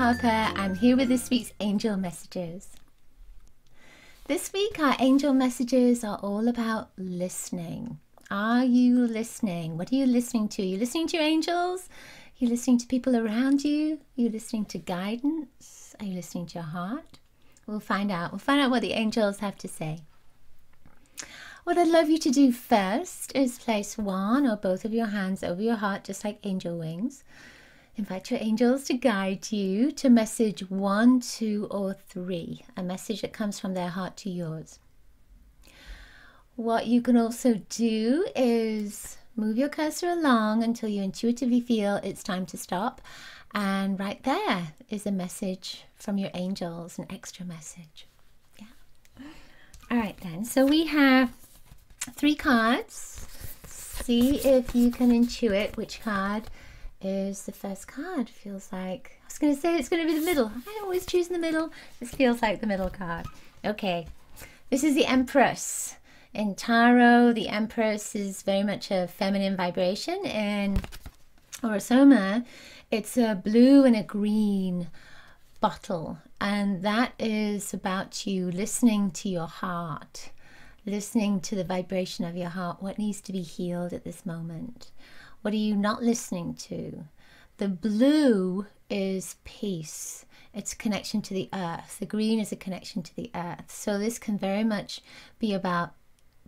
Harper. I'm here with this week's angel messages. This week our angel messages are all about listening. Are you listening? What are you listening to? Are you listening to your angels? Are you listening to people around you? Are you listening to guidance? Are you listening to your heart? We'll find out. We'll find out what the angels have to say. What I'd love you to do first is place one or both of your hands over your heart, just like angel wings. Invite your angels to guide you to message 1, 2, or 3, a message that comes from their heart to yours. What you can also do is move your cursor along until you intuitively feel it's time to stop. And right there is a message from your angels, an extra message. Yeah. All right then, so we have 3 cards. See if you can intuit which card is the first card. Feels like, I was going to say it's going to be the middle. I always choose the middle. This feels like the middle card. Okay, this is the Empress. In Tarot, the Empress is very much a feminine vibration. In Orosoma, it's a blue and a green bottle. And that is about you listening to your heart. Listening to the vibration of your heart. What needs to be healed at this moment? What are you not listening to? The blue is peace. It's a connection to the earth. The green is a connection to the earth. So this can very much be about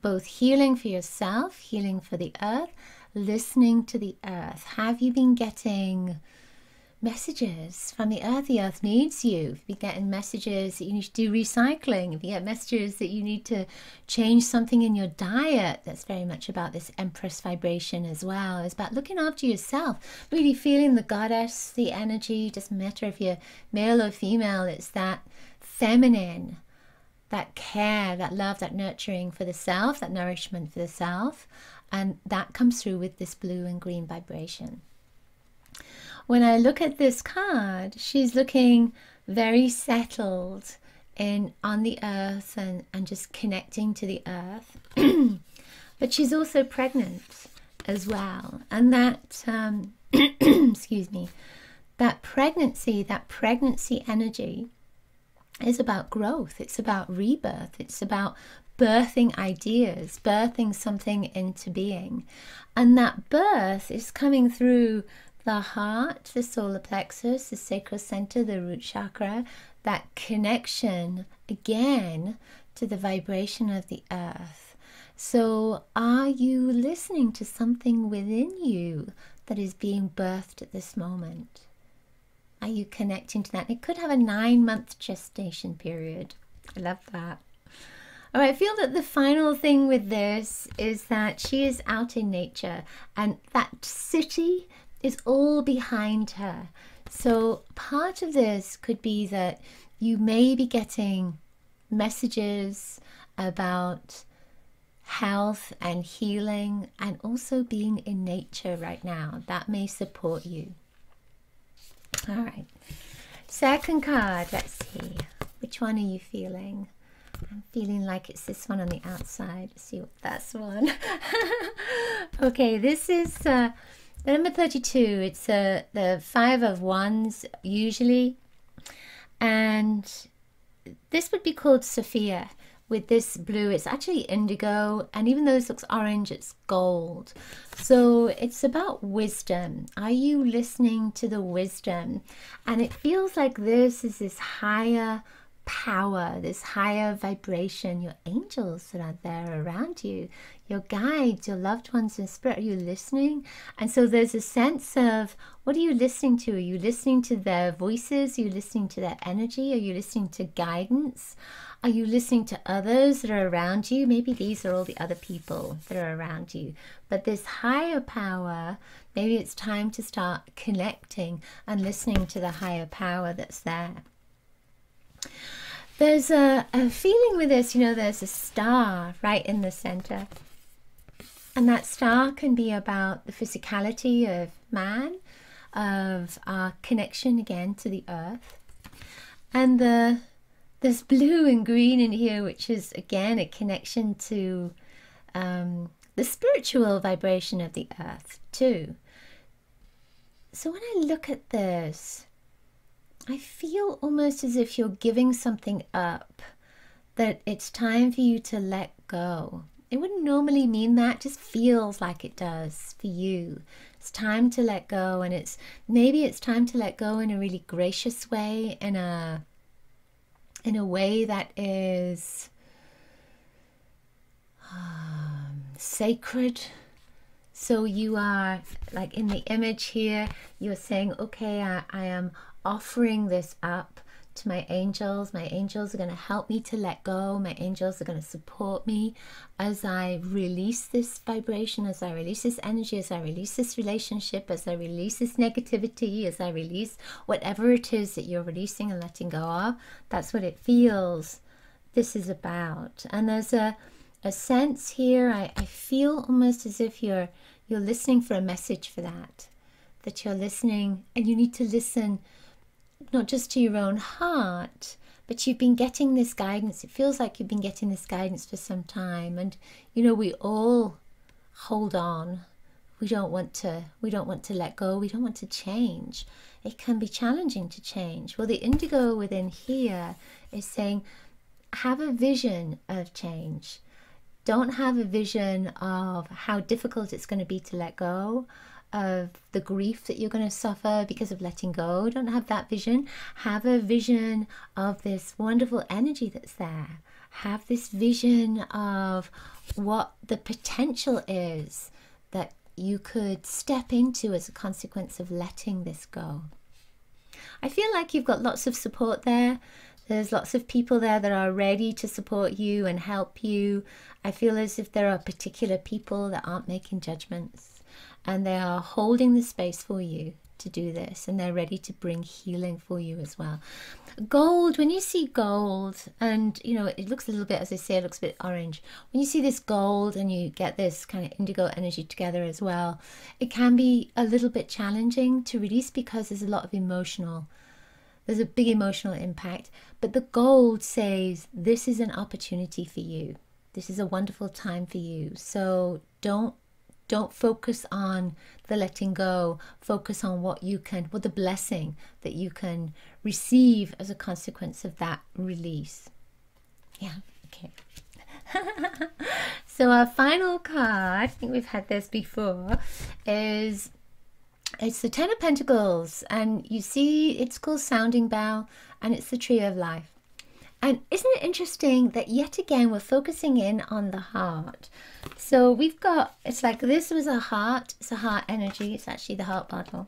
both healing for yourself, healing for the earth, listening to the earth. Have you been getting messages from the earth? The earth needs you. If you're getting messages that you need to do recycling, if you get messages that you need to change something in your diet, that's very much about this Empress vibration as well. It's about looking after yourself, really feeling the goddess, the energy. Doesn't matter if you're male or female, it's that feminine, that care, that love, that nurturing for the self, that nourishment for the self, and that comes through with this blue and green vibration. When I look at this card, she's looking very settled on the earth and just connecting to the earth. But she's also pregnant as well. And that, excuse me, that pregnancy energy is about growth. It's about rebirth. It's about birthing ideas, birthing something into being. And that birth is coming through the heart, the solar plexus, the sacral center, the root chakra, that connection again to the vibration of the earth. So are you listening to something within you that is being birthed at this moment? Are you connecting to that? It could have a 9-month gestation period. I love that. All right, I feel that the final thing with this is that she is out in nature, and that city is all behind her. So part of this could be that you may be getting messages about health and healing and also being in nature right now. That may support you. All right, second card, let's see. Which one are you feeling? I'm feeling like it's this one on the outside. Let's see what that's one. Okay, this is the number 32. It's the 5 of Wands usually, and this would be called Sophia. With this blue, it's actually indigo, and even though this looks orange, it's gold. So it's about wisdom. Are you listening to the wisdom? And it feels like this is this higher power, this higher vibration, your angels that are there around you, your guides, your loved ones in spirit. Are you listening? And so there's a sense of, what are you listening to? Are you listening to their voices? Are you listening to their energy? Are you listening to guidance? Are you listening to others that are around you? Maybe these are all the other people that are around you. But this higher power, maybe it's time to start connecting and listening to the higher power that's there. There's a feeling with this, you know, there's a star right in the center. And that star can be about the physicality of man, of our connection again to the earth. And there's blue and green in here, which is again a connection to the spiritual vibration of the earth too. So when I look at this, I feel almost as if you're giving something up, that it's time for you to let go. It wouldn't normally mean that, it just feels like it does for you. It's time to let go, and maybe it's time to let go in a really gracious way, in a way that is sacred. So you are, like in the image here, you're saying, okay, I am offering this up to my angels. My angels are going to help me to let go. My angels are going to support me as I release this vibration, as I release this energy, as I release this relationship, as I release this negativity, as I release whatever it is that you're releasing and letting go of. That's what it feels this is about. And there's a sense here, I feel almost as if you're listening for a message for that you're listening, and you need to listen not just to your own heart, but you've been getting this guidance. It feels like you've been getting this guidance for some time, and you know, we all hold on. We don't want to let go. We don't want to change. It can be challenging to change. Well, the indigo within here is saying, have a vision of change. Don't have a vision of how difficult it's going to be to let go, of the grief that you're going to suffer because of letting go. Don't have that vision. Have a vision of this wonderful energy that's there. Have this vision of what the potential is that you could step into as a consequence of letting this go. I feel like you've got lots of support there. There's lots of people there that are ready to support you and help you. I feel as if there are particular people that aren't making judgments, and they are holding the space for you to do this, and they're ready to bring healing for you as well. Gold, when you see gold, and you know, it looks a little bit, as I say, it looks a bit orange. When you see this gold and you get this kind of indigo energy together as well, it can be a little bit challenging to release because there's a big emotional impact. But the gold says, this is an opportunity for you. This is a wonderful time for you. So don't focus on the letting go. Focus on what the blessing that you can receive as a consequence of that release. Yeah, okay. So our final card, I think we've had this before, it's the Ten of Pentacles, and you see it's called Sounding Bell, and it's the Tree of Life. And isn't it interesting that yet again we're focusing in on the heart? So we've got, it's like this was a heart, it's a heart energy, it's actually the heart bottle.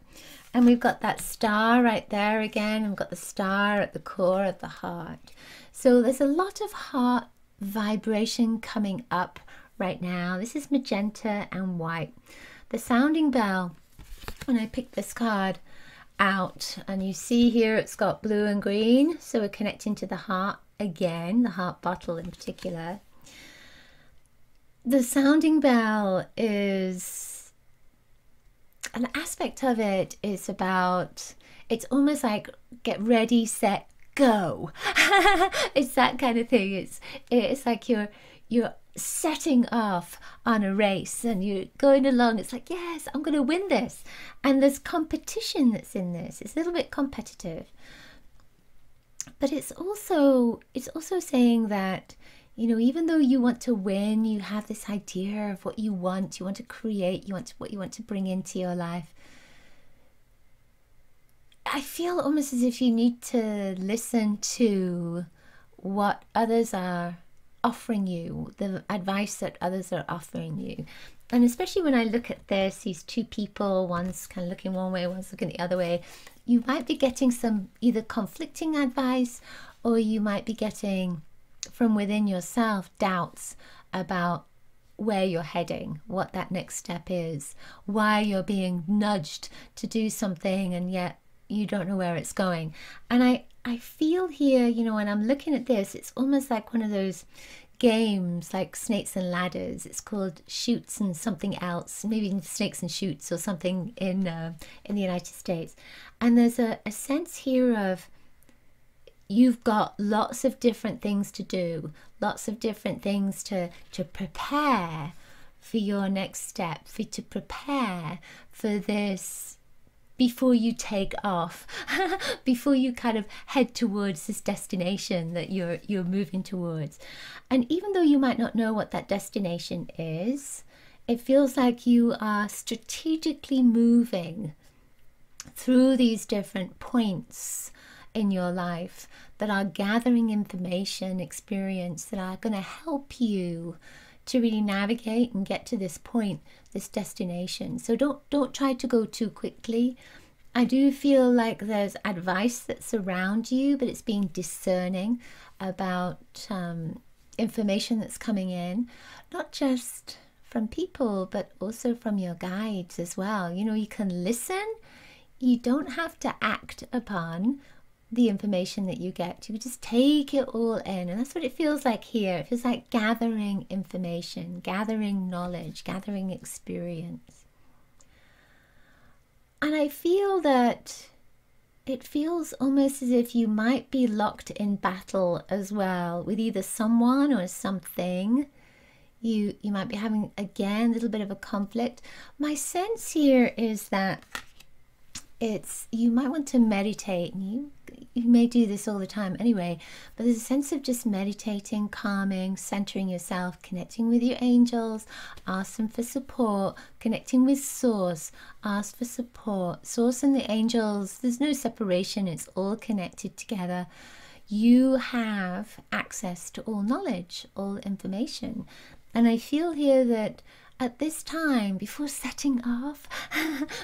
And we've got that star right there again, and we've got the star at the core of the heart. So there's a lot of heart vibration coming up right now. This is magenta and white. The sounding bell, when I picked this card out, and you see here it's got blue and green, so we're connecting to the heart again, the heart bottle in particular. The sounding bell is an aspect of it is about, it's almost like get ready, set, go. It's that kind of thing. It's like you're setting off on a race and you're going along. It's like, yes, I'm going to win this. And there's competition that's in this. It's a little bit competitive. But it's also saying that, you know, even though you want to win, you have this idea of what you want to create, what you want to bring into your life. I feel almost as if you need to listen to what others are offering you, the advice that others are offering you. And especially when I look at these two people, one's kind of looking one way, one's looking the other way, you might be getting some either conflicting advice, or you might be getting from within yourself doubts about where you're heading, what that next step is, why you're being nudged to do something and yet you don't know where it's going. And I feel here, you know, when I'm looking at this, it's almost like one of those games like Snakes and Ladders. It's called Shoots and something else, maybe Snakes and Shoots or something in the United States. And there's a sense here of you've got lots of different things to do, lots of different things to prepare for your next step, to prepare for this before you take off, before you kind of head towards this destination that you're moving towards. And even though you might not know what that destination is, it feels like you are strategically moving through these different points in your life that are gathering information, experience, that are going to help you to really navigate and get to this point, this destination. So don't try to go too quickly. I do feel like there's advice that's around you, but it's being discerning about information that's coming in, not just from people, but also from your guides as well. You know, you can listen. You don't have to act upon the information that you get. You just take it all in, and that's what it feels like here. It feels like gathering information, gathering knowledge, gathering experience. And I feel that it feels almost as if you might be locked in battle as well with either someone or something. You might be having, again, a little bit of a conflict. My sense here is that you might want to meditate, and you may do this all the time anyway, but there's a sense of just meditating, calming, centering yourself, connecting with your angels, ask them for support, connecting with Source, ask for support. Source and the angels, there's no separation, it's all connected together. You have access to all knowledge, all information. And I feel here that at this time, before setting off,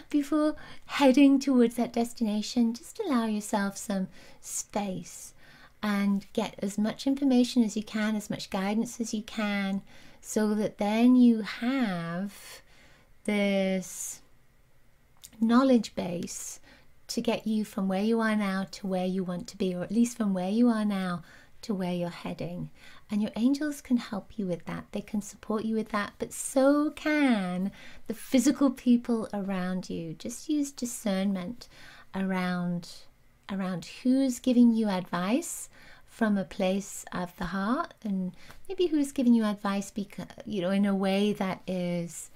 before heading towards that destination, just allow yourself some space and get as much information as you can, as much guidance as you can, so that then you have this knowledge base to get you from where you are now to where you want to be, or at least from where you are now to where you're heading. And your angels can help you with that. They can support you with that, but so can the physical people around you. Just use discernment around who's giving you advice from a place of the heart, and maybe who's giving you advice because, you know, in a way that is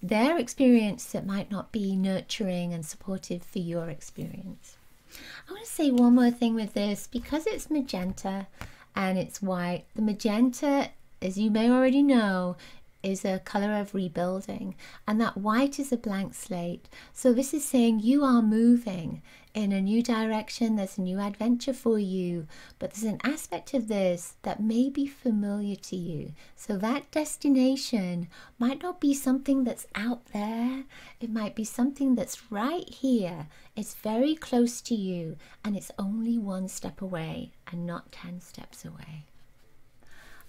their experience that might not be nurturing and supportive for your experience. I want to say one more thing with this, because it's magenta and it's white. The magenta, as you may already know, is a color of rebuilding, and that white is a blank slate. So this is saying you are moving in a new direction. There's a new adventure for you, but there's an aspect of this that may be familiar to you. So that destination might not be something that's out there. It might be something that's right here. It's very close to you, and it's only one step away and not 10 steps away.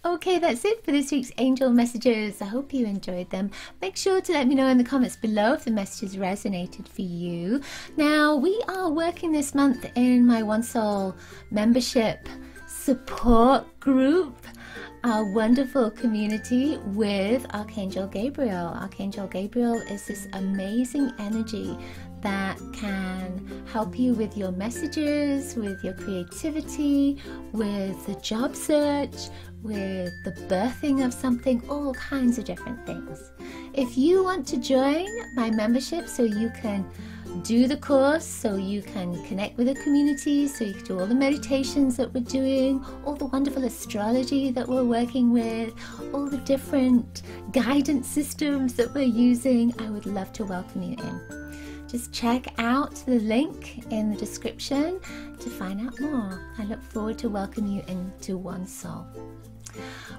Okay, that's it for this week's angel messages. I hope you enjoyed them. Make sure to let me know in the comments below if the messages resonated for you. Now, we are working this month in my One Soul membership support group, our wonderful community with Archangel Gabriel. Archangel Gabriel is this amazing energy that can help you with your messages, with your creativity, with the job search, with the birthing of something, all kinds of different things. If you want to join my membership so you can do the course, so you can connect with the community, so you can do all the meditations that we're doing, all the wonderful astrology that we're working with, all the different guidance systems that we're using, I would love to welcome you in. Just check out the link in the description to find out more. I look forward to welcoming you into One Soul.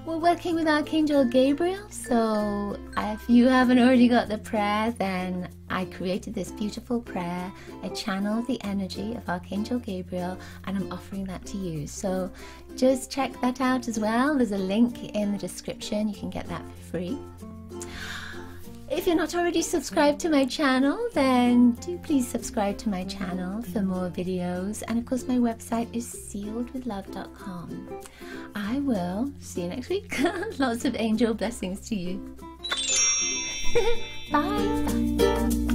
We're working with Archangel Gabriel, so if you haven't already got the prayer, then I created this beautiful prayer. I channel the energy of Archangel Gabriel, and I'm offering that to you. So just check that out as well. There's a link in the description. You can get that for free. If you're not already subscribed to my channel, then do please subscribe to my channel for more videos. And of course, my website is sealedwithlove.com. I will see you next week. Lots of angel blessings to you. Bye. Bye.